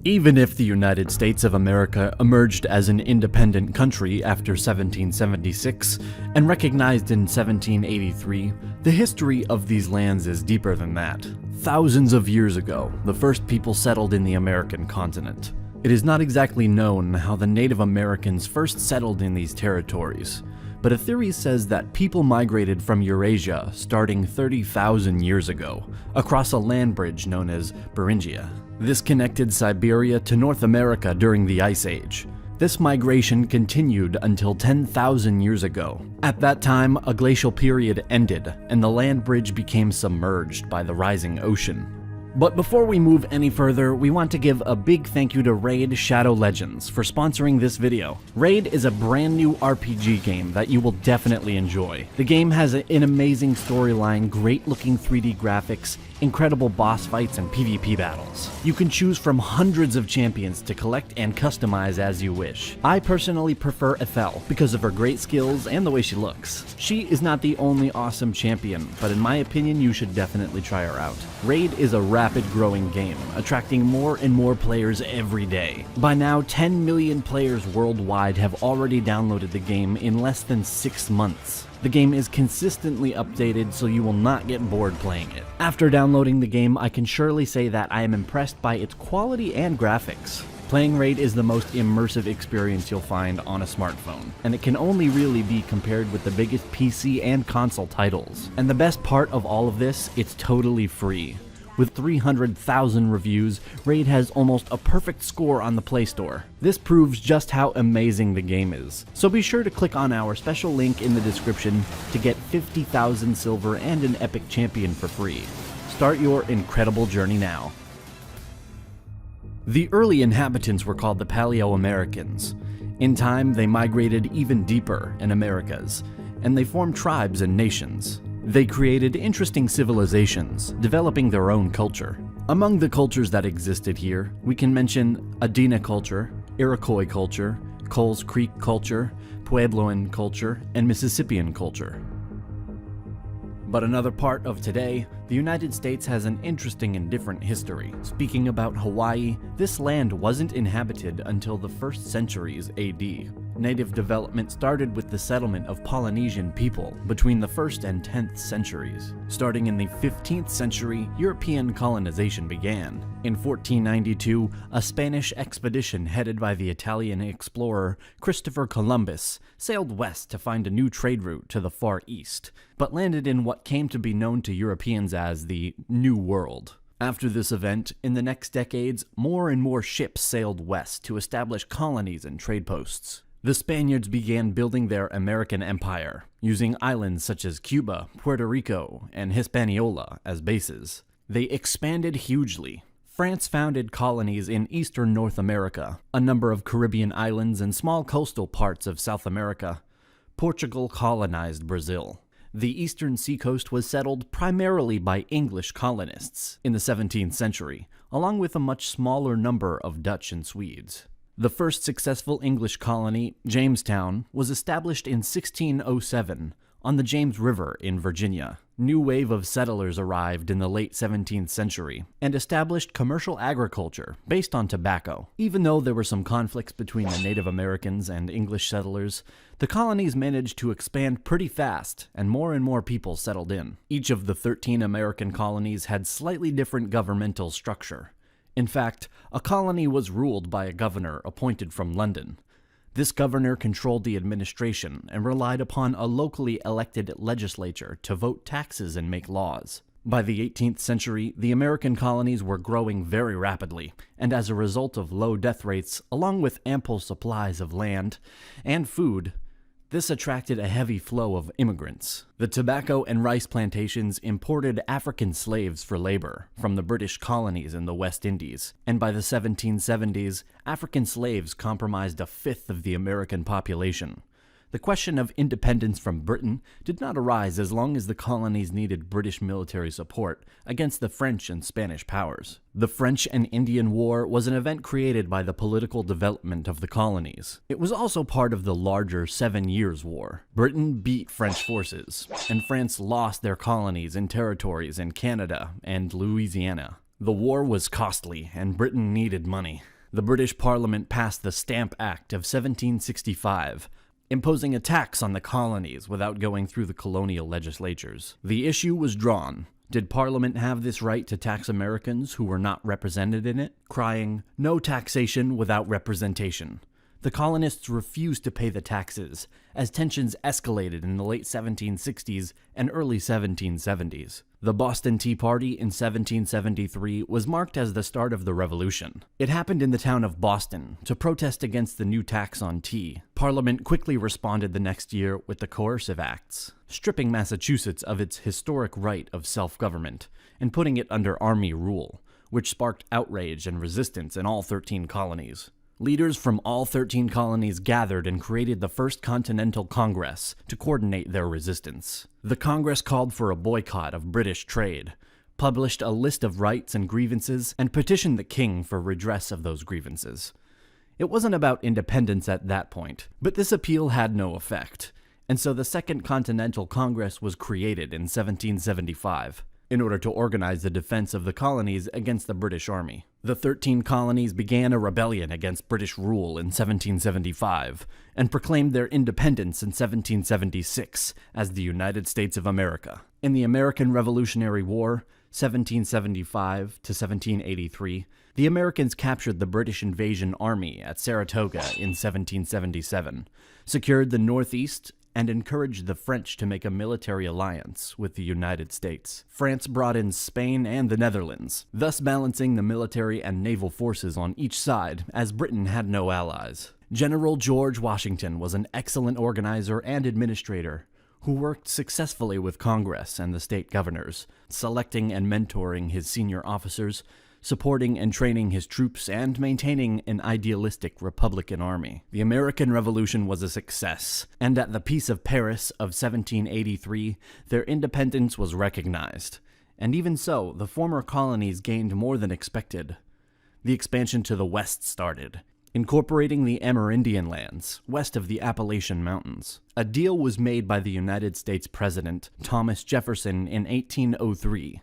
Even if the United States of America emerged as an independent country after 1776 and recognized in 1783, the history of these lands is deeper than that. Thousands of years ago, the first people settled in the American continent. It is not exactly known how the Native Americans first settled in these territories, but a theory says that people migrated from Eurasia starting 30,000 years ago, across a land bridge known as Beringia. This connected Siberia to North America during the Ice Age. This migration continued until 10,000 years ago. At that time, a glacial period ended, and the land bridge became submerged by the rising ocean. But before we move any further, we want to give a big thank you to Raid Shadow Legends for sponsoring this video. Raid is a brand new RPG game that you will definitely enjoy. The game has an amazing storyline, great looking 3D graphics, incredible boss fights, and PvP battles. You can choose from hundreds of champions to collect and customize as you wish. I personally prefer Ethel because of her great skills and the way she looks. She is not the only awesome champion, but in my opinion you should definitely try her out. Raid is a rapid growing game, attracting more and more players every day. By now, 10 million players worldwide have already downloaded the game in less than 6 months. The game is consistently updated, so you will not get bored playing it. After downloading the game, I can surely say that I am impressed by its quality and graphics. Playing Raid is the most immersive experience you'll find on a smartphone, and it can only really be compared with the biggest PC and console titles. And the best part of all of this, it's totally free. With 300,000 reviews, Raid has almost a perfect score on the Play Store. This proves just how amazing the game is. So be sure to click on our special link in the description to get 50,000 silver and an epic champion for free. Start your incredible journey now. The early inhabitants were called the Paleo-Americans. In time, they migrated even deeper in Americas, and they formed tribes and nations. They created interesting civilizations, developing their own culture. Among the cultures that existed here, we can mention Adena culture, Iroquois culture, Coles Creek culture, Puebloan culture, and Mississippian culture. But another part of today, the United States has an interesting and different history. Speaking about Hawaii, this land wasn't inhabited until the 1st centuries AD. Native development started with the settlement of Polynesian people between the 1st and 10th centuries. Starting in the 15th century, European colonization began. In 1492, a Spanish expedition headed by the Italian explorer Christopher Columbus sailed west to find a new trade route to the Far East, but landed in what came to be known to Europeans as the New World. After this event, in the next decades, more and more ships sailed west to establish colonies and trade posts. The Spaniards began building their American empire, using islands such as Cuba, Puerto Rico, and Hispaniola as bases. They expanded hugely. France founded colonies in eastern North America, a number of Caribbean islands, and small coastal parts of South America. Portugal colonized Brazil. The eastern seacoast was settled primarily by English colonists in the 17th century, along with a much smaller number of Dutch and Swedes. The first successful English colony, Jamestown, was established in 1607 on the James River in Virginia. New wave of settlers arrived in the late 17th century and established commercial agriculture based on tobacco. Even though there were some conflicts between the Native Americans and English settlers, the colonies managed to expand pretty fast and more people settled in. Each of the 13 American colonies had slightly different governmental structure. In fact, a colony was ruled by a governor appointed from London. This governor controlled the administration and relied upon a locally elected legislature to vote taxes and make laws. By the 18th century, the American colonies were growing very rapidly, and as a result of low death rates, along with ample supplies of land and food, this attracted a heavy flow of immigrants. The tobacco and rice plantations imported African slaves for labor from the British colonies in the West Indies, and by the 1770s, African slaves comprised a fifth of the American population. The question of independence from Britain did not arise as long as the colonies needed British military support against the French and Spanish powers. The French and Indian War was an event created by the political development of the colonies. It was also part of the larger 7 Years' War. Britain beat French forces, and France lost their colonies and territories in Canada and Louisiana. The war was costly, and Britain needed money. The British Parliament passed the Stamp Act of 1765, imposing a tax on the colonies without going through the colonial legislatures. The issue was drawn. Did Parliament have this right to tax Americans who were not represented in it? Crying, "No taxation without representation." The colonists refused to pay the taxes, as tensions escalated in the late 1760s and early 1770s. The Boston Tea Party in 1773 was marked as the start of the Revolution. It happened in the town of Boston to protest against the new tax on tea. Parliament quickly responded the next year with the Coercive Acts, stripping Massachusetts of its historic right of self-government and putting it under army rule, which sparked outrage and resistance in all 13 colonies. Leaders from all 13 colonies gathered and created the First Continental Congress to coordinate their resistance. The Congress called for a boycott of British trade, published a list of rights and grievances, and petitioned the king for redress of those grievances. It wasn't about independence at that point, but this appeal had no effect, and so the Second Continental Congress was created in 1775. In order to organize the defense of the colonies against the British Army. The 13 colonies began a rebellion against British rule in 1775, and proclaimed their independence in 1776 as the United States of America. In the American Revolutionary War, 1775 to 1783, the Americans captured the British invasion army at Saratoga in 1777, secured the Northeast, and encouraged the French to make a military alliance with the United States. France brought in Spain and the Netherlands, thus balancing the military and naval forces on each side, as Britain had no allies. General George Washington was an excellent organizer and administrator, who worked successfully with Congress and the state governors, selecting and mentoring his senior officers, supporting and training his troops, and maintaining an idealistic Republican army. The American Revolution was a success, and at the Peace of Paris of 1783, their independence was recognized. And even so, the former colonies gained more than expected. The expansion to the west started, incorporating the Amerindian lands, west of the Appalachian Mountains. A deal was made by the United States President, Thomas Jefferson, in 1803.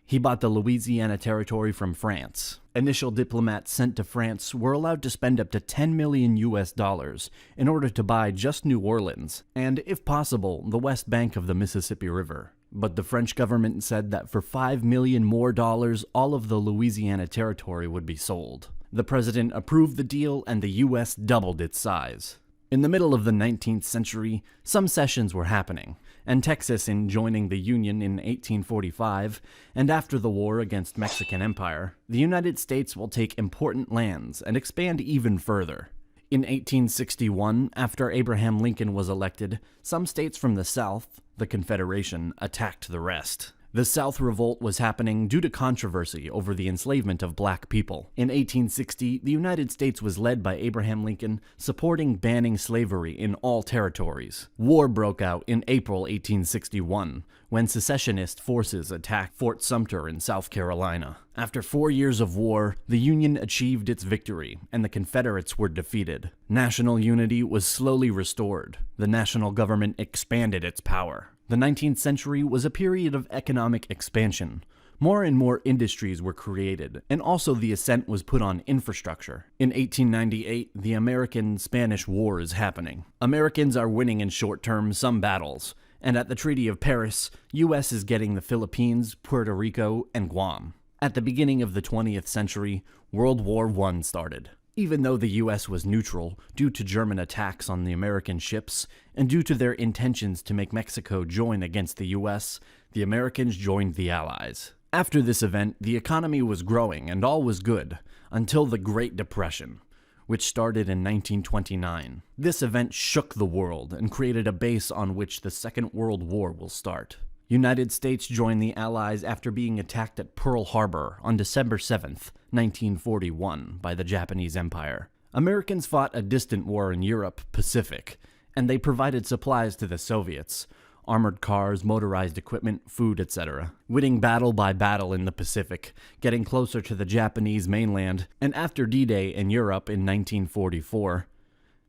He bought the Louisiana Territory from France. Initial diplomats sent to France were allowed to spend up to $10 million in order to buy just New Orleans, and, if possible, the west bank of the Mississippi River. But the French government said that for $5 million more, all of the Louisiana Territory would be sold. The president approved the deal, and the U.S. doubled its size. In the middle of the 19th century, some cessions were happening, and Texas in joining the Union in 1845, and after the war against Mexican Empire, the United States will take important lands and expand even further. In 1861, after Abraham Lincoln was elected, some states from the South, the Confederation, attacked the rest. The South Revolt was happening due to controversy over the enslavement of black people. In 1860, the United States was led by Abraham Lincoln, supporting banning slavery in all territories. War broke out in April 1861, when secessionist forces attacked Fort Sumter in South Carolina. After 4 years of war, the Union achieved its victory, and the Confederates were defeated. National unity was slowly restored. The national government expanded its power. The 19th century was a period of economic expansion. More and more industries were created, and also the accent was put on infrastructure. In 1898, the American-Spanish War is happening. Americans are winning in short term some battles, and at the Treaty of Paris, U.S. is getting the Philippines, Puerto Rico, and Guam. At the beginning of the 20th century, World War I started. Even though the U.S. was neutral due to German attacks on the American ships, and due to their intentions to make Mexico join against the U.S., the Americans joined the Allies. After this event, the economy was growing and all was good, until the Great Depression, which started in 1929. This event shook the world and created a base on which the Second World War will start. United States joined the Allies after being attacked at Pearl Harbor on December 7th, 1941, by the Japanese Empire. Americans fought a distant war in Europe, Pacific, and they provided supplies to the Soviets, armored cars, motorized equipment, food, etc. Winning battle by battle in the Pacific, getting closer to the Japanese mainland, and after D-Day in Europe in 1944,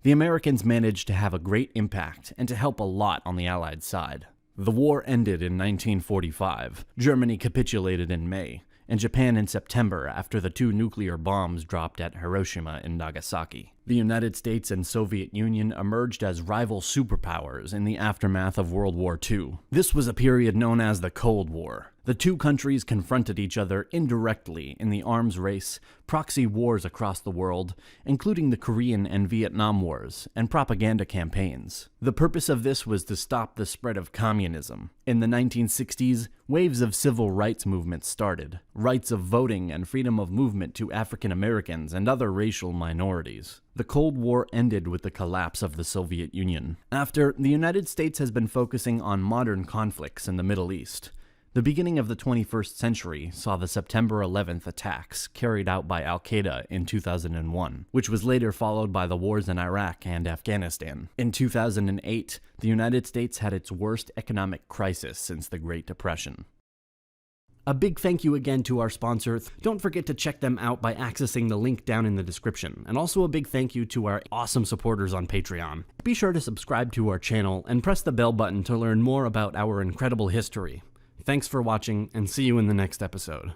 the Americans managed to have a great impact and to help a lot on the Allied side. The war ended in 1945. Germany capitulated in May, and Japan in September after the 2 nuclear bombs dropped at Hiroshima and Nagasaki. The United States and Soviet Union emerged as rival superpowers in the aftermath of World War II. This was a period known as the Cold War. The two countries confronted each other indirectly in the arms race, proxy wars across the world, including the Korean and Vietnam Wars, and propaganda campaigns. The purpose of this was to stop the spread of communism. In the 1960s, waves of civil rights movements started, rights of voting and freedom of movement to African Americans and other racial minorities. The Cold War ended with the collapse of the Soviet Union. After, the United States has been focusing on modern conflicts in the Middle East. The beginning of the 21st century saw the September 11th attacks carried out by Al-Qaeda in 2001, which was later followed by the wars in Iraq and Afghanistan. In 2008, the United States had its worst economic crisis since the Great Depression. A big thank you again to our sponsor. Don't forget to check them out by accessing the link down in the description. And also a big thank you to our awesome supporters on Patreon. Be sure to subscribe to our channel and press the bell button to learn more about our incredible history. Thanks for watching, and see you in the next episode.